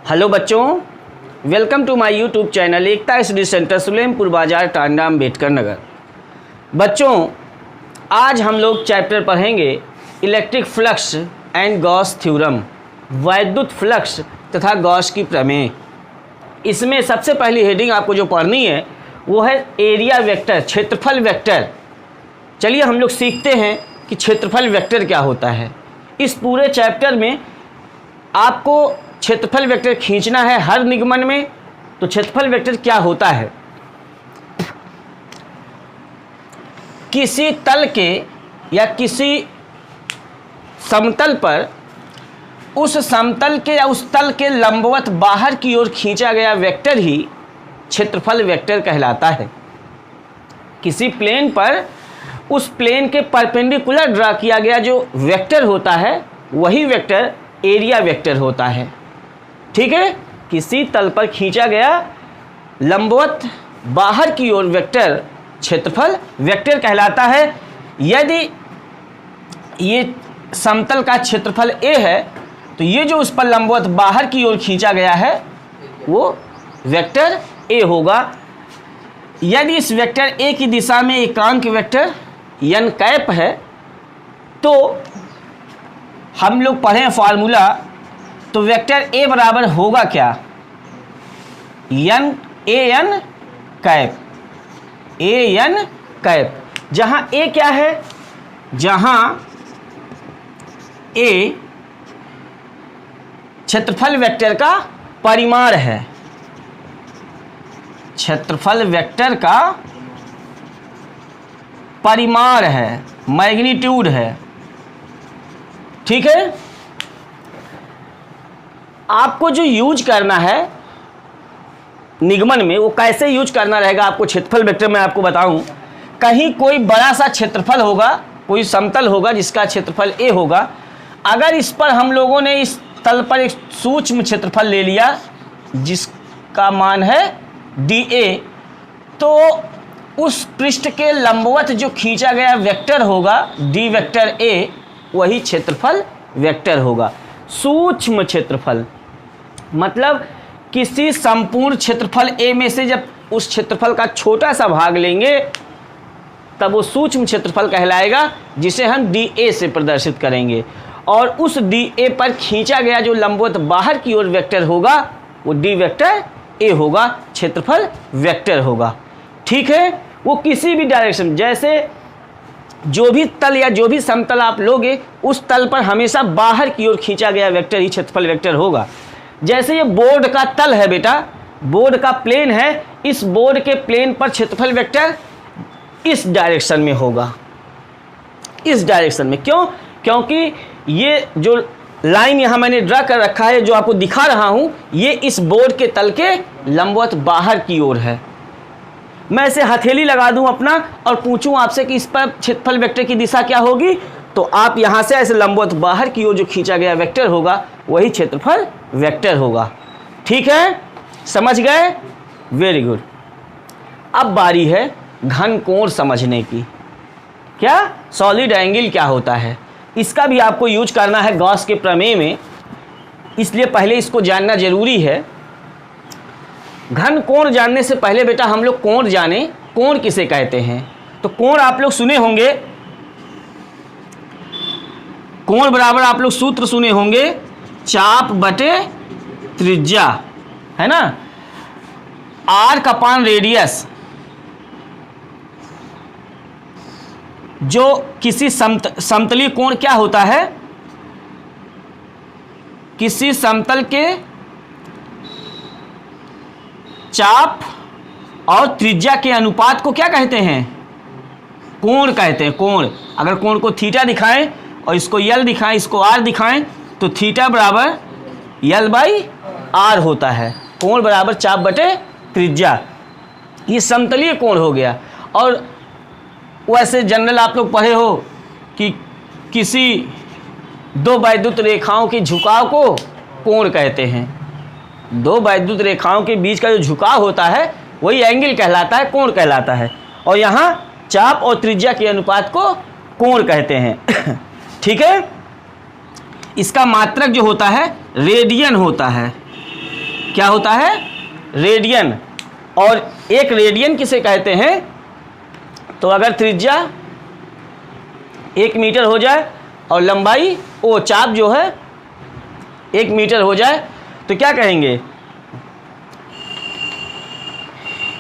Hello बच्चों, welcome to my YouTube channel Ekta study centre Sulempur Bazar Tanda Ambedkar Nagar. बच्चों, आज हम लोग चैप्टर पढ़ेंगे electric flux and Gauss theorem, वैद्युत फ्लक्स तथा गॉस की प्रमेय। इसमें सबसे पहली हेडिंग आपको जो पढ़नी है वो है एरिया वेक्टर, क्षेत्रफल वेक्टर। चलिए हम लोग सीखते हैं कि क्षेत्रफल वेक्टर क्या होता है। इस पूरे चैप्टर में आपको क्षेत्रफल वेक्टर खींचना है हर निगमन में। तो क्षेत्रफल वेक्टर क्या होता है? किसी तल के या किसी समतल पर उस समतल के या उस तल के लंबवत बाहर की ओर खींचा गया वेक्टर ही क्षेत्रफल वेक्टर कहलाता है। किसी प्लेन पर उस प्लेन के परपेंडिकुलर ड्रा किया गया जो वेक्टर होता है वही वेक्टर एरिया वेक्टर होता है। ठीक है, किसी तल पर खींचा गया लंबवत बाहर की ओर वेक्टर क्षेत्रफल वेक्टर कहलाता है। यदि ये समतल का क्षेत्रफल a है तो ये जो उस पर लंबवत बाहर की ओर खींचा गया है वो वेक्टर a होगा। यदि इस वेक्टर a की दिशा में एकांक वेक्टर n कैप है तो हम लोग पढ़ें फार्मूला, तो वेक्टर a बराबर होगा क्या? n cap, an cap. जहां a क्या है? जहां a क्षेत्रफल वेक्टर का परिमाण है, क्षेत्रफल वेक्टर का परिमाण है, मैग्नीट्यूड है। ठीक है, आपको जो यूज करना है निगमन में वो कैसे यूज करना रहेगा आपको क्षेत्रफल वेक्टर में आपको बताऊं। कहीं कोई बड़ा सा क्षेत्रफल होगा, कोई समतल होगा जिसका क्षेत्रफल a होगा। अगर इस पर हम लोगों ने इस तल पर एक सूक्ष्म क्षेत्रफल ले लिया जिसका मान है dA, तो उस पृष्ठ के लंबवत जो खींचा गया वेक्टर होगा d वेक्टर a, वही क्षेत्रफल वेक्टर होगा। सूक्ष्म क्षेत्रफल मतलब किसी संपूर्ण क्षेत्रफल a में से जब उस क्षेत्रफल का छोटा सा भाग लेंगे तब वो सूक्ष्म क्षेत्रफल कहलाएगा, जिसे हम dA से प्रदर्शित करेंगे। और उस dA पर खींचा गया जो लंबवत बाहर की ओर वेक्टर होगा वो d वेक्टर a होगा, क्षेत्रफल वेक्टर होगा। ठीक है, वो किसी भी डायरेक्शन, जैसे जो भी तल या जो भी समतल आप लोगे उस तल पर हमेशा बाहर की ओर खींचा गया वेक्टर ही क्षेत्रफल वेक्टर होगा। जैसे ये बोर्ड का तल है बेटा, बोर्ड का प्लेन है, इस बोर्ड के प्लेन पर क्षेत्रफल वेक्टर इस डायरेक्शन में होगा, इस डायरेक्शन में। क्यों? क्योंकि ये जो लाइन यहाँ मैंने ड्रा कर रखा है, जो आपको दिखा रहा हूँ, ये इस बोर्ड के तल के लंबवत बाहर की ओर है। मैं इसे हथेली लगा दूं अपना और पूछूं आपसे कि इस पर क्षेत्रफल वेक्टर की दिशा क्या होगी, तो आप यहाँ से ऐसे लंबवत बाहर की ओर जो खींचा गया वेक्टर होगा वही क्षेत्रफल वेक्टर होगा। ठीक है, समझ गए? Very good. अब बारी है घन कोण समझने की। क्या? सॉलिड एंगल क्या होता है, इसका भी आपको यूज करना है गॉस के प्रमेय में, इसलिए पहले इसको जानना जरूरी है। घन कोण जानने से पहले बेटा हम लोग कोण जाने, कोण किसे कहते हैं। तो कोण आप लोग सुने होंगे, कोण बराबर आप लोग सूत्र सुने होंगे चाप बटे त्रिज्या, है ना, आर्क अपान रेडियस। जो किसी समतलीय कोण क्या होता है? किसी समतल के चाप और त्रिज्या के अनुपात को क्या कहते हैं? कोण कहते हैं। कोण, अगर कोण को थीटा दिखाएं और इसको यल दिखाएं, इसको आर दिखाएं, तो थीटा बराबर यल बाई आर होता है। कोण बराबर चाप बटे त्रिज्या, ये समतलीय कोण हो गया। और वैसे जनरल आप लोग पढ़े हो कि किसी दो वैद्युत रेखाओं के झुकाव को कोण कहते हैं। दो वैद्युत रेखाओं के बीच का जो झुकाव होता है वही एंगल कहलाता है, कोण कहलाता है। और यहाँ चाप और त्रिज्या के अनुपात को कोण कहते हैं। ठीक है, इसका मात्रक जो होता है रेडियन होता है। क्या होता है, रेडियन। और एक रेडियन किसे कहते हैं, तो अगर त्रिज्या 1 मीटर हो जाए और लंबाई चाप जो है 1 मीटर हो जाए तो क्या कहेंगे,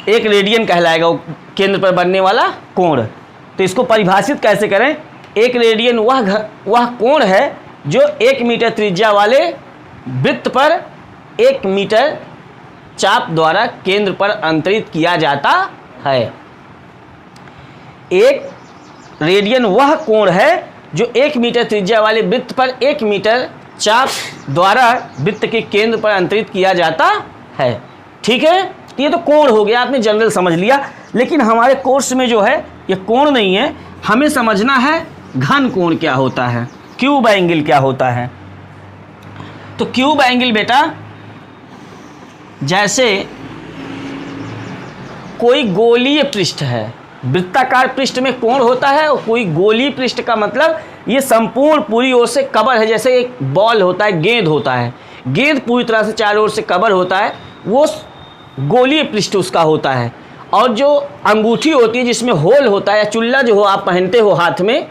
1 रेडियन कहलाएगा वो केंद्र पर बनने वाला कोण। तो इसको परिभाषित कैसे करें, 1 रेडियन वह कोण है जो 1 मीटर त्रिज्या वाले वृत्त पर 1 मीटर चाप द्वारा केंद्र पर अंतरित किया जाता है। 1 रेडियन वह कोण है जो 1 मीटर त्रिज्या वाले वृत्त पर 1 मीटर चाप द्वारा वृत्त के केंद्र पर अंतरित किया जाता है। ठीक है, ये तो कोण हो गया, आपने जनरल समझ लिया। लेकिन हमारे कोर्स में जो है ये कोण नहीं है, हमें समझना है घन कोण क्या होता है, क्यूब एंगल क्या होता है। तो क्यूब एंगल बेटा, जैसे कोई गोलीय पृष्ठ है, वृत्ताकार पृष्ठ में कोण होता है, और कोई गोलीय पृष्ठ का मतलब ये संपूर्ण पूरी ओर से कवर है। जैसे एक बॉल होता है, गेंद होता है, गेंद पूरी तरह से चारों ओर से कवर होता है, वो गोलीय पृष्ठ उसका होता है। और जो अंगूठी होती है जिसमें होल होता है, या चुल्ला जो हो आप पहनते हो हाथ में,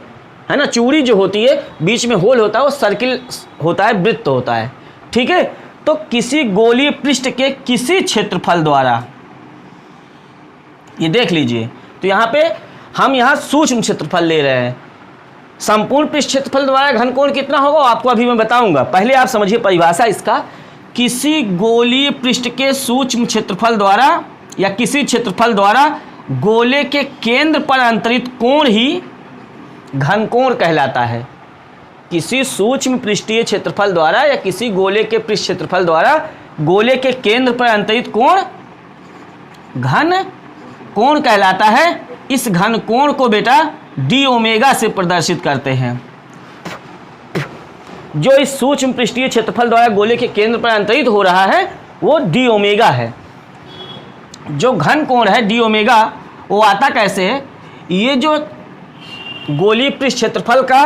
है ना, चूड़ी जो होती है बीच में होल होता है, वो सर्किल होता है, वृत्त होता है। ठीक है, तो किसी गोलीय पृष्ठ के किसी क्षेत्रफल द्वारा, ये देख लीजिए, तो यहाँ पे हम यहाँ सूक्ष्म क्षेत्रफल ले रहे हैं। संपूर्ण पृष्ठ क्षेत्रफल द्वारा घन कोण कितना होगा आपको अभी मैं बताऊंगा। पहले आप समझिए परिभाषा इसका, किसी गोलीय पृष्ठ के सूक्ष्म क्षेत्रफल द्वारा या किसी क्षेत्रफल द्वारा गोले के केंद्र पर अंतरित कोण ही घन कोण कहलाता है। किसी सूक्ष्म पृष्ठीय क्षेत्रफल द्वारा या किसी गोले के पृष्ठ क्षेत्रफल द्वारा गोले के केंद्र पर अंतरित कोण घन कोण कहलाता है। इस घन कोण को बेटा डी ओमेगा से प्रदर्शित करते हैं। जो इस सूक्ष्म पृष्ठीय क्षेत्रफल द्वारा गोले के केंद्र पर अंतरित हो रहा है वो डी ओमेगा है। जो घन कोण है डी ओमेगा, वो आता कैसे है, ये जो गोलीय पृष्ठ क्षेत्रफल का,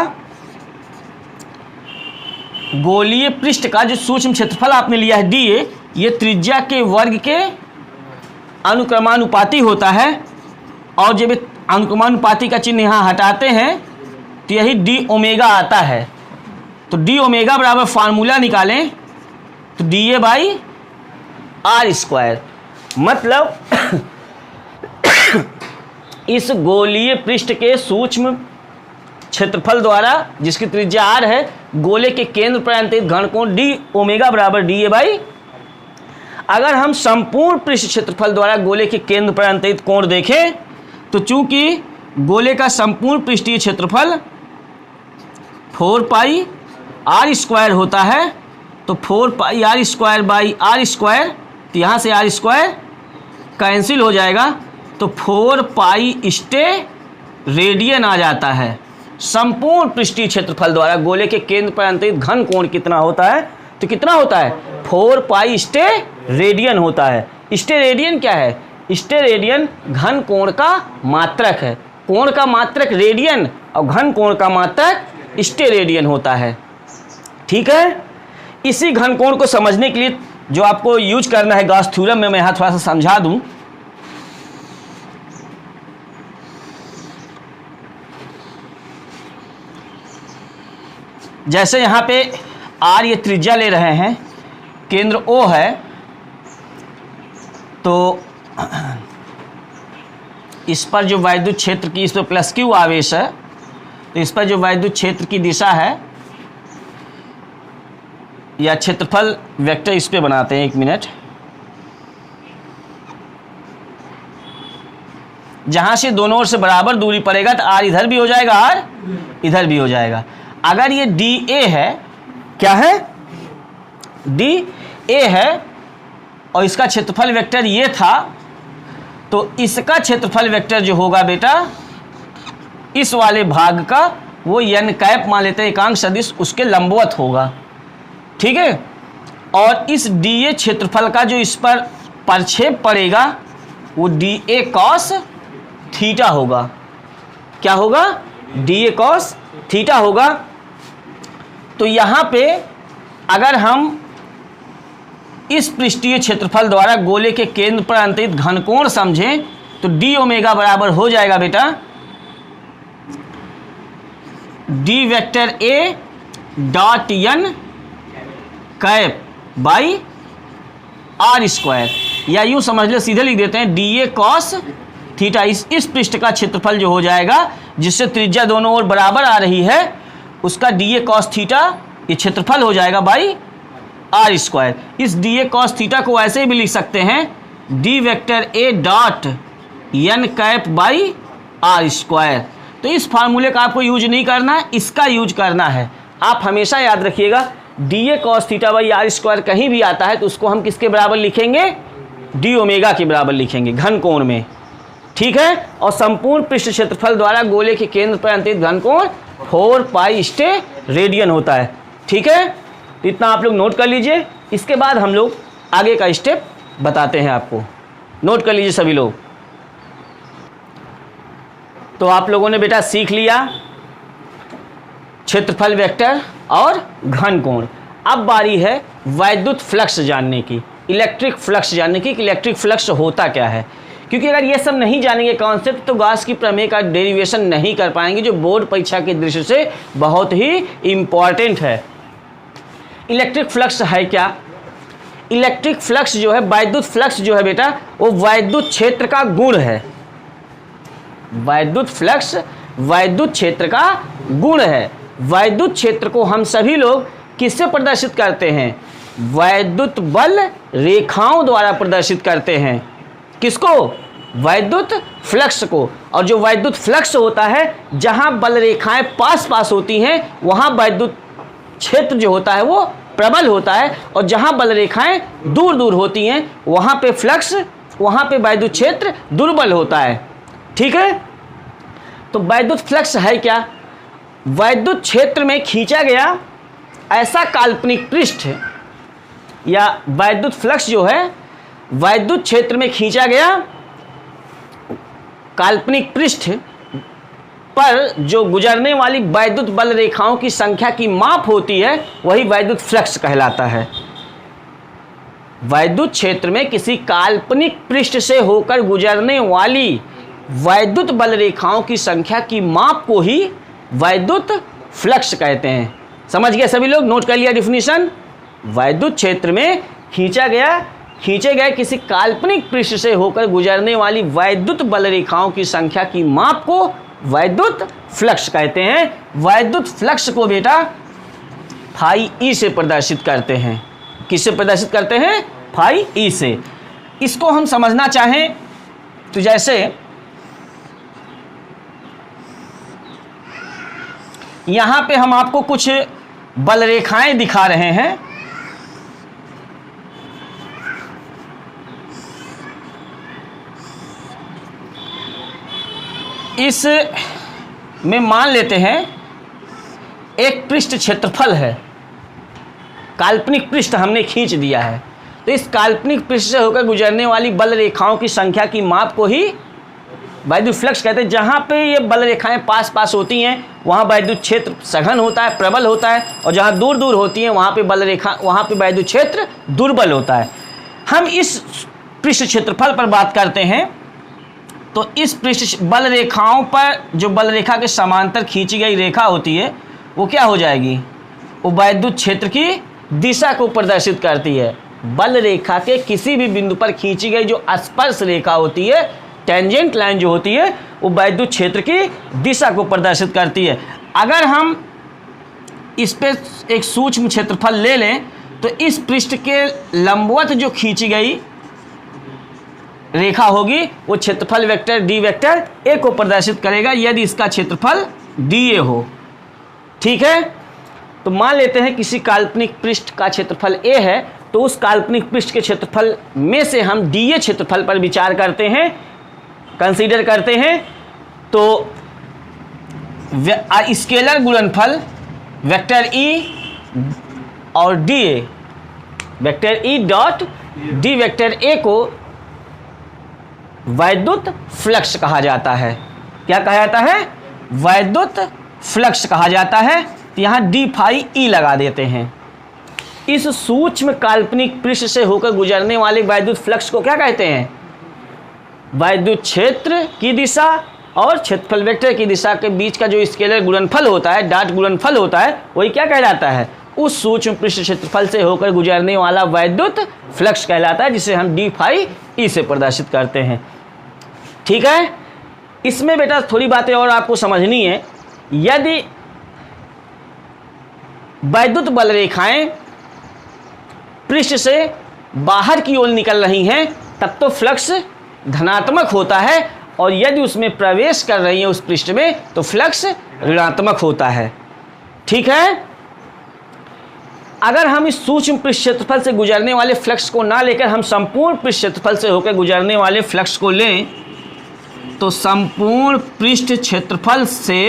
गोलीय पृष्ठ का जो सूक्ष्म क्षेत्रफल आपने लिया है डी ए, ये त्रिज्या के वर्ग के अनुक्रमानुपाती होता है। और जब अनुक्रमानुपाती का चिन्ह यहाँ हटाते हैं तो यही डी ओमेगा आता है। तो डी ओमेगा बराबर फार्मूला निकालें तो d a by are square, मतलब इस गोलीय पृष्ठ के सूक्ष्म क्षेत्रफल द्वारा जिसकी त्रिज्या आर है, गोले के केंद्र पर अंतरित घन कोण डी ओमेगा बराबर डी ए बाई। अगर हम संपूर्ण पृष्ठ क्षेत्रफल द्वारा गोले के केंद्र पर अंतरित कोण देखें तो चूंकि गोले का संपूर्ण पृष्ठीय क्षेत्रफल 4 पाई आर स्क्वायर होता है, तो 4 pi R square by are square, तो यहाँ से आर स्क्वायर कैंसिल हो जाएगा, तो 4 पाई स्टे रेडियन आ जाता है। संपूर्ण पृष्ठीय क्षेत्रफल द्वारा गोले के केंद्र पर अंतरित घन कोण कितना होता है, तो कितना होता है 4 पाई स्टे रेडियन होता है। स्टे रेडियन क्या है, स्टे रेडियन घन कोण का मात्रक है। कोण का मात्रक रेडियन और घन कोण का मात्रक स्टे रेडियन होता है। ठीक है, इसी घन कोण को समझने के लिए जो आपको यूज करना है गॉस थ्योरम में, मैं यहाँ थोड़ा सा समझा दूं। जैसे यहाँ पे आर ये त्रिज्या ले रहे हैं, केंद्र ओ है, तो इस पर जो वैद्युत क्षेत्र की, इस पर प्लस क्यू आवेश है, तो इस पर जो वैद्युत क्षेत्र की दिशा है या क्षेत्रफल वेक्टर इस पे बनाते हैं, 1 मिनट। जहां से दोनों ओर से बराबर दूरी पड़ेगा तो आर इधर भी हो जाएगा, आर इधर भी हो जाएगा। अगर ये डी ए है, क्या है, डी ए है, और इसका क्षेत्रफल वेक्टर ये था, तो इसका क्षेत्रफल वेक्टर जो होगा बेटा इस वाले भाग का, वो एन कैप मान लेते हैं, एकांक सदिश उसके लंबवत होगा। ठीक है, और इस डी ए क्षेत्रफल का जो इस पर प्रक्षेप पड़ेगा वो डी ए कॉस थीटा होगा। क्या होगा, डी ए कॉस थीटा होगा। तो यहाँ पे अगर हम इस पृष्ठीय क्षेत्रफल द्वारा गोले के केंद्र पर अंतरित घनकोण समझें तो डी ओमेगा बराबर हो जाएगा बेटा d vector a dot n cap by are square, या यूं समझ ले सीधे लिख देते हैं डी ए कॉस थीटा। इस पृष्ठ का क्षेत्रफल जो हो जाएगा जिससे त्रिज्या दोनों ओर बराबर आ रही है उसका डी ए कॉस थीटा ये क्षेत्रफल हो जाएगा बाई आर स्क्वायर। इस डी ए कॉस थीटा को ऐसे भी लिख सकते हैं d vector a dot n cap by are square. तो इस फार्मूले का आपको यूज नहीं करना है, इसका यूज करना है। आप हमेशा याद रखिएगा d a cos theta by are square कहीं भी आता है तो उसको हम किसके बराबर लिखेंगे, डी ओमेगा के बराबर लिखेंगे घन कोण में, ठीक है। और संपूर्ण पृष्ठ क्षेत्रफल द्वारा गोले के केंद्र पर अंतरित घन कोण 4 पाई स्टे रेडियन होता है, ठीक है। इतना आप लोग नोट कर लीजिए। इसके बाद हम लोग आगे का स्टेप बताते हैं आपको, नोट कर लीजिए सभी लोग। तो आप लोगों ने बेटा सीख लिया क्षेत्रफल वेक्टर और घन कोण। अब बारी है वैद्युत फ्लक्स जानने की, इलेक्ट्रिक फ्लक्स जानने की कि इलेक्ट्रिक फ्लक्स होता क्या है। क्योंकि अगर ये सब नहीं जानेंगे कॉन्सेप्ट तो गॉस की प्रमेय का डेरिवेशन नहीं कर पाएंगे, जो बोर्ड परीक्षा के दृष्टि से बहुत ही इंपॉर्टेंट है। इलेक्ट्रिक फ्लक्स है क्या? इलेक्ट्रिक फ्लक्स जो है, वैद्युत फ्लक्स जो है बेटा, वो वैद्युत क्षेत्र का गुण है। वैद्युत फ्लक्स वैद्युत क्षेत्र का गुण है। वैद्युत क्षेत्र को हम सभी लोग किससे प्रदर्शित करते हैं? वैद्युत बल रेखाओं द्वारा प्रदर्शित करते हैं। किसको? वैद्युत फ्लक्स को। और जो वैद्युत फ्लक्स होता है, जहां बल रेखाएं पास पास होती हैं वहां वैद्युत क्षेत्र जो होता है वो प्रबल होता है, और जहां बल रेखाएं दूर दूर होती हैं वहां पे फ्लक्स, वहां पे वैद्युत क्षेत्र दुर्बल होता है, ठीक है। तो वैद्युत फ्लक्स है क्या? वैद्युत क्षेत्र में खींचा गया ऐसा काल्पनिक पृष्ठ, या वैद्युत फ्लक्स जो है वैद्युत क्षेत्र में खींचा गया काल्पनिक पृष्ठ पर जो गुजरने वाली वैद्युत बल रेखाओं की संख्या की माप होती है वही वैद्युत फ्लक्स कहलाता है। वैद्युत क्षेत्र में किसी काल्पनिक पृष्ठ से होकर गुजरने वाली वैद्युत बल रेखाओं की संख्या की माप को ही वैद्युत फ्लक्स कहते हैं। समझ गए सभी लोग? नोट कर लिया डिफिनीशन। वैद्युत क्षेत्र में खींचे गए किसी काल्पनिक पृष्ठ से होकर गुजरने वाली वैद्युत बल रेखाओं की संख्या की माप को वैद्युत फ्लक्स कहते हैं। वैद्युत फ्लक्स को बेटा फाई ई से प्रदर्शित करते हैं। किससे प्रदर्शित करते हैं? फाई ई से। इसको हम समझना चाहें तो जैसे यहां पे हम आपको कुछ बल रेखाएं दिखा रहे हैं। इस में मान लेते हैं एक पृष्ठ क्षेत्रफल है, काल्पनिक पृष्ठ हमने खींच दिया है। तो इस काल्पनिक पृष्ठ से होकर गुजरने वाली बल रेखाओं की संख्या की माप को ही वैद्युत फ्लक्स कहते हैं। जहाँ पे ये बल रेखाएं पास पास होती हैं वहाँ वैद्युत क्षेत्र सघन होता है, प्रबल होता है, और जहाँ दूर दूर होती हैं वहाँ पे वैद्युत क्षेत्र दुर्बल होता है। हम इस पृष्ठ क्षेत्रफल पर बात करते हैं। तो इस पृष्ठ बल रेखाओं पर जो बल रेखा के समांतर खींची गई रेखा होती है वो क्या हो जाएगी? वो वैद्युत क्षेत्र की दिशा को प्रदर्शित करती है। बल रेखा के किसी भी बिंदु पर खींची गई जो स्पर्श रेखा होती है, टेंजेंट लाइन जो होती है, वो वैद्युत क्षेत्र की दिशा को प्रदर्शित करती है। अगर हम इस पे एक सूक्ष्म क्षेत्रफल ले लें तो इस पृष्ठ के लंबवत जो खींची गई रेखा होगी वो क्षेत्रफल वेक्टर डी वेक्टर ए को प्रदर्शित करेगा यदि इसका क्षेत्रफल डी ए हो, ठीक है। तो मान लेते हैं किसी काल्पनिक पृष्ठ का क्षेत्रफल ए है, तो उस काल्पनिक पृष्ठ के क्षेत्रफल में से हम डी ए क्षेत्रफल पर विचार करते हैं, कंसीडर करते हैं। तो स्केलर गुणनफल वेक्टर ई और D A, vector E dot D vector ए को वैद्युत फ्लक्स कहा जाता है। क्या कहा जाता है? वैद्युत फ्लक्स कहा जाता है। तो यहाँ डी फाई ई लगा देते हैं। इस सूक्ष्म काल्पनिक पृष्ठ से होकर गुजरने वाले वैद्युत फ्लक्स को क्या कहते हैं? वैद्युत क्षेत्र की दिशा और क्षेत्रफल वेक्टर की दिशा के बीच का जो स्केलर गुणनफल होता है, डॉट गुणनफल होता है, वही क्या कहलाता है? उस सूक्ष्म पृष्ठ क्षेत्रफल से होकर गुजरने वाला वैद्युत फ्लक्स कहलाता है, जिसे हम डी फाई ई से प्रदर्शित करते हैं। ठीक है, इसमें बेटा थोड़ी बातें और आपको समझनी है। यदि वैद्युत बल रेखाएं पृष्ठ से बाहर की ओर निकल रही हैं तब तो फ्लक्स धनात्मक होता है, और यदि उसमें प्रवेश कर रही है उस पृष्ठ में तो फ्लक्स ऋणात्मक होता है। ठीक है, अगर हम इस सूक्ष्म पृष्ठ क्षेत्रफल से गुजरने वाले फ्लक्स को ना लेकर हम संपूर्ण पृष्ठ क्षेत्रफल से होकर गुजरने वाले फ्लक्स को लें तो संपूर्ण पृष्ठ क्षेत्रफल से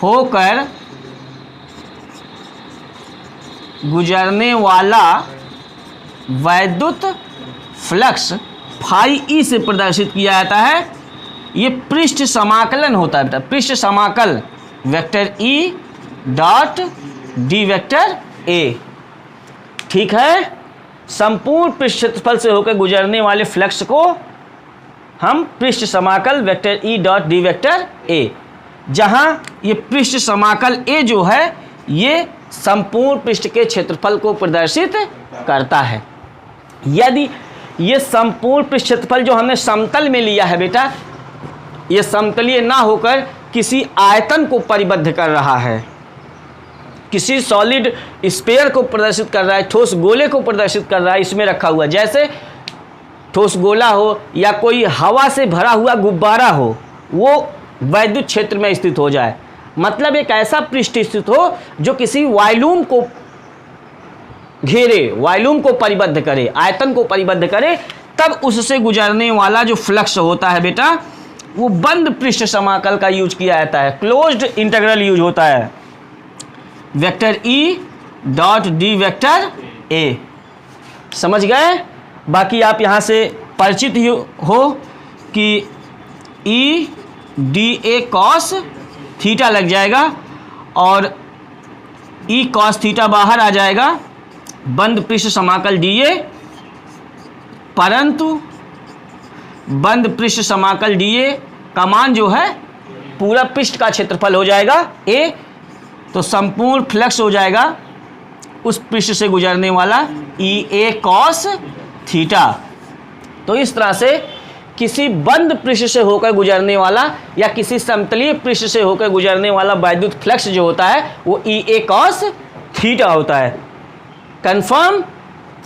होकर गुजरने वाला वैद्युत फ्लक्स फाई ई से प्रदर्शित किया जाता है। ये पृष्ठ समाकलन होता है बेटा, पृष्ठ समाकल vector E dot D vector ए। ठीक है, संपूर्ण पृष्ठ क्षेत्रफल से होकर गुजरने वाले फ्लक्स को हम पृष्ठ समाकल vector E dot D vector ए, जहां ये पृष्ठ समाकल ए जो है ये संपूर्ण पृष्ठ के क्षेत्रफल को प्रदर्शित करता है। यदि ये संपूर्ण पृष्ठ क्षेत्रफल जो हमने समतल में लिया है बेटा, ये समतलीय ना होकर किसी आयतन को परिबद्ध कर रहा है, किसी सॉलिड स्फीयर को प्रदर्शित कर रहा है, ठोस गोले को प्रदर्शित कर रहा है, इसमें रखा हुआ, जैसे ठोस गोला हो या कोई हवा से भरा हुआ गुब्बारा हो, वो वैद्युत क्षेत्र में स्थित हो जाए। मतलब एक ऐसा पृष्ठ स्थित हो जो किसी वॉल्यूम को घेरे, वॉल्यूम को परिबद्ध करे, आयतन को परिबद्ध करे, तब उससे गुजरने वाला जो फ्लक्स होता है बेटा वो बंद पृष्ठ समाकल का यूज किया जाता है, क्लोज्ड इंटीग्रल यूज होता है, vector E dot D vector ए। समझ गए? बाकी आप यहाँ से परिचित ही हो कि E D a cos theta लग जाएगा और ई कॉस थीटा बाहर आ जाएगा, बंद पृष्ठ समाकल डी ए, परंतु बंद पृष्ठ समाकल डी ए का मान जो है पूरा पृष्ठ का क्षेत्रफल हो जाएगा ए, तो संपूर्ण फ्लक्स हो जाएगा उस पृष्ठ से गुजरने वाला ई ए कॉस थीटा। तो इस तरह से किसी बंद पृष्ठ से होकर गुजरने वाला या किसी समतलीय पृष्ठ से होकर गुजरने वाला वैद्युत फ्लक्स जो होता है वो ई ए कॉस थीटा होता है। कंफर्म?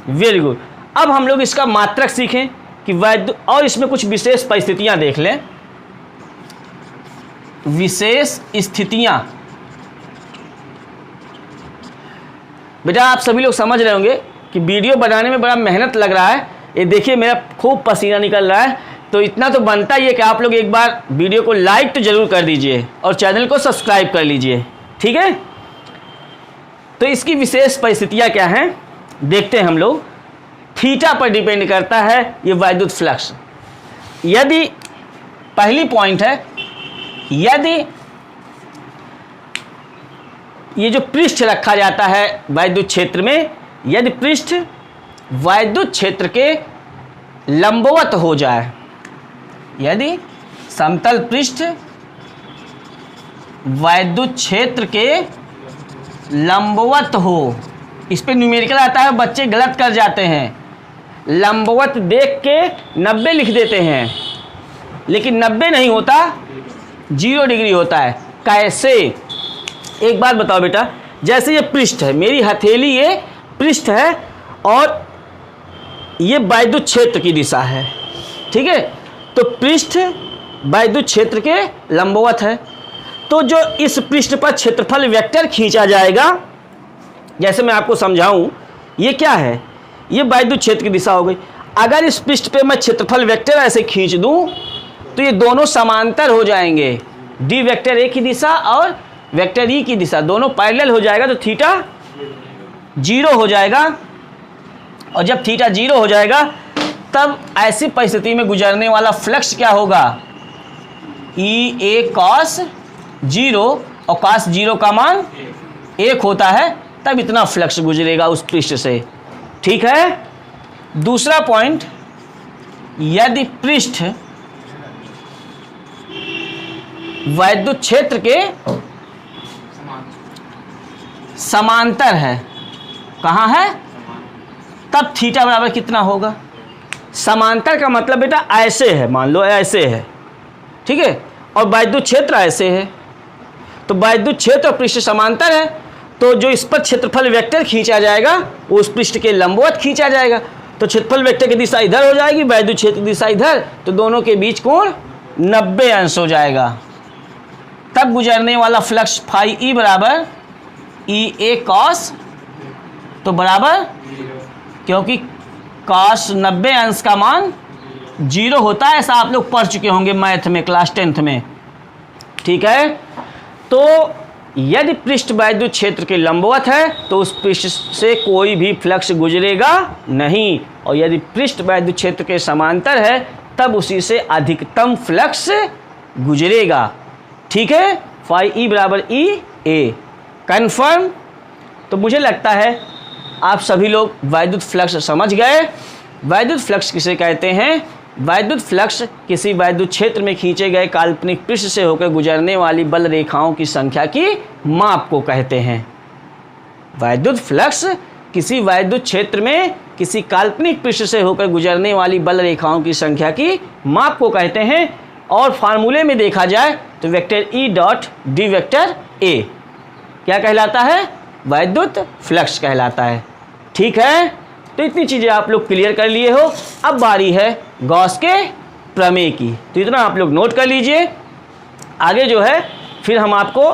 Very good. अब हम लोग इसका मात्रक सीखें कि वैद्युत, और इसमें कुछ विशेष परिस्थितियां देख लें। विशेष स्थितियां बेटा आप सभी लोग समझ रहे होंगे कि वीडियो बनाने में बड़ा मेहनत लग रहा है। ये देखिए मेरा खूब पसीना निकल रहा है, तो इतना तो बनता ही है कि आप लोग एक बार वीडियो को लाइक तो जरूर कर दीजिए और चैनल को सब्सक्राइब कर लीजिए। ठीक है, तो इसकी विशेष परिस्थितियां क्या हैं देखते हैं हम लोग। थीटा पर डिपेंड करता है ये वैद्युत फ्लक्स। यदि पहली पॉइंट है, यदि ये जो पृष्ठ रखा जाता है वैद्युत क्षेत्र में, यदि पृष्ठ वैद्युत क्षेत्र के लंबवत हो जाए, यदि समतल पृष्ठ वैद्युत क्षेत्र के लंबवत हो, इस पे न्यूमेरिकल आता है, बच्चे गलत कर जाते हैं, लंबवत देख के 90 लिख देते हैं, लेकिन 90 नहीं होता, 0 डिग्री होता है। कैसे? एक बात बताओ बेटा, जैसे ये पृष्ठ है, मेरी हथेली ये पृष्ठ है और ये वैद्युत क्षेत्र की दिशा है, ठीक है, तो पृष्ठ वैद्युत क्षेत्र के लंबवत है, तो जो इस पृष्ठ पर क्षेत्रफल वेक्टर खींचा जाएगा, जैसे मैं आपको समझाऊं, ये क्या है, ये वैद्युत क्षेत्र की दिशा हो गई। अगर इस पृष्ठ पे मैं क्षेत्रफल वेक्टर ऐसे खींच दूं तो ये दोनों समांतर हो जाएंगे, डी वेक्टर ए की दिशा और वेक्टर ई की दिशा दोनों पैरेलल हो जाएगा, तो थीटा 0 हो जाएगा। और जब थीटा 0 हो जाएगा तब ऐसी परिस्थिति में गुजरने वाला फ्लक्स क्या होगा, ई ए कॉस 0, और कॉस 0 का मान 1 होता है, तब इतना फ्लक्स गुजरेगा उस पृष्ठ से। ठीक है। दूसरा पॉइंट, यदि पृष्ठ वैद्युत क्षेत्र के समांतर है, कहाँ है, तब थीटा बराबर कितना होगा। समांतर का मतलब बेटा ऐसे है, मान लो ऐसे है, ठीक है, और वैद्युत क्षेत्र ऐसे है, तो वैद्युत क्षेत्र और पृष्ठ समांतर है, तो जो इस पर क्षेत्रफल वेक्टर खींचा जाएगा वो उस पृष्ठ के लंबवत खींचा जाएगा। तो क्षेत्रफल वेक्टर की दिशा इधर हो जाएगी, वैद्युत क्षेत्र की दिशा इधर, तो दोनों के बीच कोण 90 अंश हो जाएगा। तब गुजरने वाला फ्लक्स फाई ई बराबर ई ए कॉस, तो बराबर, क्योंकि कॉस 90 अंश का मान 0 होता है, ऐसा आप लोग पढ़ चुके होंगे मैथ में, क्लास 10th में। ठीक है। तो यदि पृष्ठ वैद्युत क्षेत्र के लंबवत है तो उस पृष्ठ से कोई भी फ्लक्स गुजरेगा नहीं, और यदि पृष्ठ वैद्युत क्षेत्र के समांतर है तब उसी से अधिकतम फ्लक्स गुजरेगा। ठीक है। फाई ई बराबर ई ए, कन्फर्म। तो मुझे लगता है आप सभी लोग वैद्युत फ्लक्स समझ गए। वैद्युत फ्लक्स किसे कहते हैं? वैद्युत फ्लक्स किसी वैद्युत क्षेत्र में खींचे गए काल्पनिक पृष्ठ से होकर गुजरने वाली बल रेखाओं की संख्या की माप को कहते हैं। वैद्युत फ्लक्स किसी वैद्युत क्षेत्र में किसी काल्पनिक पृष्ठ से होकर गुजरने वाली बल रेखाओं की संख्या की माप को कहते हैं। और फार्मूले में देखा जाए तो vector E dot D vector ए क्या कहलाता है? वैद्युत फ्लक्स कहलाता है। ठीक है। तो इतनी चीज़ें आप लोग क्लियर कर लिए हो। अब बारी है गॉस के प्रमेय की, तो इतना आप लोग नोट कर लीजिए। आगे जो है फिर हम आपको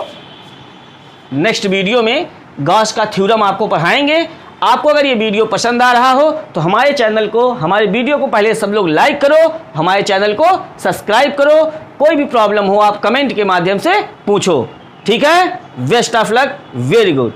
नेक्स्ट वीडियो में गॉस का थ्योरम आपको पढ़ाएंगे। आपको अगर ये वीडियो पसंद आ रहा हो तो हमारे चैनल को, हमारे वीडियो को पहले सब लोग लाइक करो, हमारे चैनल को सब्सक्राइब करो। कोई भी प्रॉब्लम हो आप कमेंट के माध्यम से पूछो। ठीक है। Best of luck, very good.